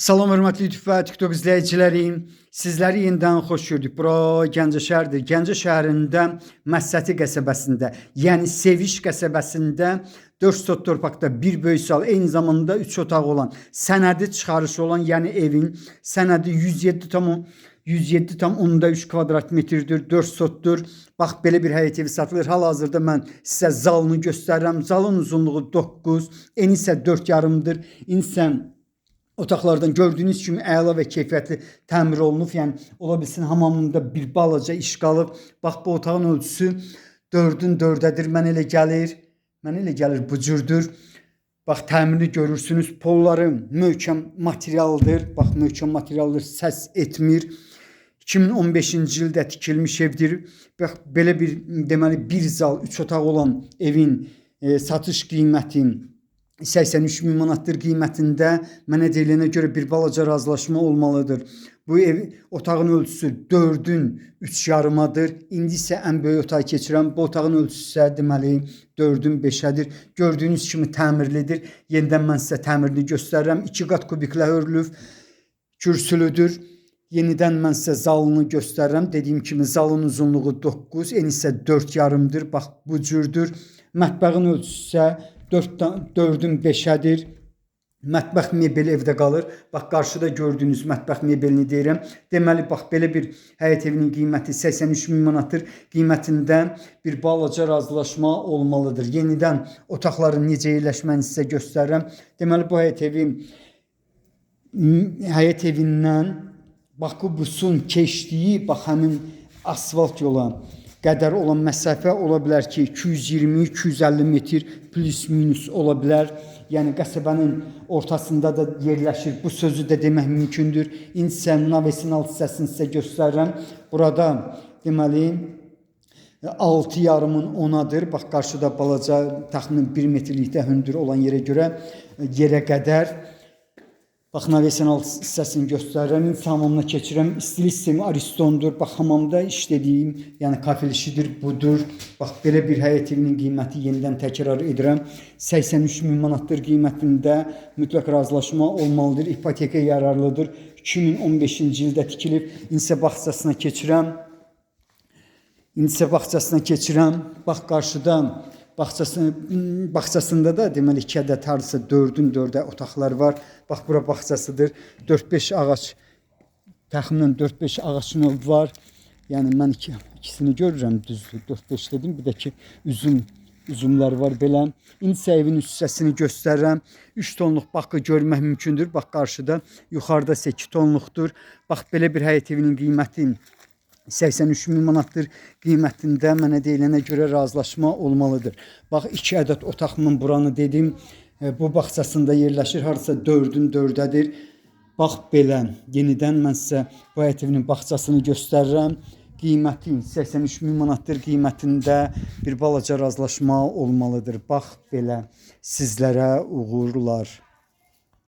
Salam hörmətli YouTube və TikTok izləyiciləri. Sizləri yenidən xoş gördük. Bura Gəncə şəhərdir. Gəncə şəhərində Məsəti qəsəbəsində, yəni Seviş qəsəbəsində 4 sot torpaqda bir böyük sal, eyni zamanda 3 otaq olan, sənədi çıxarışı olan, yəni evin sənədi 107,3 kvadrat metrdir, 4 sotdur. Bax, belə bir həyət evi satılır. Hal-hazırda mən sizə zalını göstərirəm. Zalın uzunluğu 9, eni isə 4,5-dır. Otaqlardan gördüyünüz kimi əla və keyfiyyətli təmir olunub. Yəni ola bilsin hamamında bir balaca iş qalıb. Bax, bu otağın ölçüsü 4-ün 4-dədir. Mənə elə gəlir bu cürdür. Bax, təmirini görürsünüz. Polları möhkəm materialdır. Bax, möhkəm materialdır, səs etmir. 2015-ci ildə tikilmiş evdir. Bax, belə bir deməli bir zal, 3 otaq olan evin satış qiyməti 83 min manatdır qiymətində. Mənə deyilənə görə bir balaca razılaşma olmalıdır. Bu ev otağın ölçüsü 4-ün 3,5-adır. İndi isə ən böyük otağı keçirəm. Bu otağın ölçüsü isə deməli 4-ün 5-ədir. Gördüyünüz kimi təmirlidir. Yenidən mən sizə təmirini göstərirəm. 2 qat kubiklə hörülüb, kürsülüdür. Yenidən mən sizə zalını göstərirəm. Dediyim kimi zalın uzunluğu 9, eni isə 4,5-dır. Bax, bu cürdür. Mətbəxin ölçüsü isə 4-ün 5-ədir. Mətbəx mebeli evdə qalır. Bax, qarşıda gördüyünüz mətbəx mebelini deyirəm. Deməli, bax, belə bir həyət evinin qiyməti 83 min manatdır. Qiymətində bir balaca razılaşma olmalıdır. Yenidən otaqların necə yerləşməni sizə göstərirəm. Deməli, bu həyət evindən Bakubusun keçdiyi, bax, həmin asfalt yola qədər olan məsafə ola bilər ki 220-250 metr plus minus ola bilər. Yəni qəsəbənin ortasında da yerləşir. Bu sözü də demək mümkündür. İndi isə navesin alt hissəsini sizə göstərirəm. Burada deməli 6,5-ın 10-adır. Bax, qarşıda balaca təxminən 1 metrlikdə hündür olan yerə qədər. Bax, navesin alt hissəsini göstərirəm. İndi hamamına keçirəm. İstilik sistemi Aristondur. Bax, hamamda işlədiyim, yəni kafel işidir, budur. Bax, belə bir həyət evinin qiyməti, yenidən təkrar edirəm, 83 min manatdır qiymətində. Mütləq razılaşma olmalıdır. İpoteka yararlıdır. 2015-ci ildə tikilib. İndi isə bağçasına keçirəm. Bax, qarşıda bağçasında da deməli 2 ədəd hardasa 4-ün 4-ə otaqlar var. Bax, bura bağçasıdır. 4-5 ağac, təxminən 4-5 ağac növ var. Yəni mən ikisini görürəm, düzdür. 4-5 dedim, bir də ki üzümlər var belə. İndi isə evin üst hissəsini göstərirəm. 3 tonluq bakı görmək mümkündür. Bax, qarşıda, yuxarıda 2 tonluqdur. Bax, belə bir həyət evinin qiyməti 83 min manatdır. Qiymətində mənə deyilənə görə razılaşma olmalıdır. Bax, 2 ədəd otaq mən buranı dedim. Bu bağçasında yerləşir. Harasa 4-ün 4-ədir. Bax, belə. Yenidən mən sizə bu həyət evinin bağçasını göstərirəm. Qiyməti 83 min manatdır. Qiymətində bir balaca razılaşma olmalıdır. Bax, belə. Sizlərə uğurlar.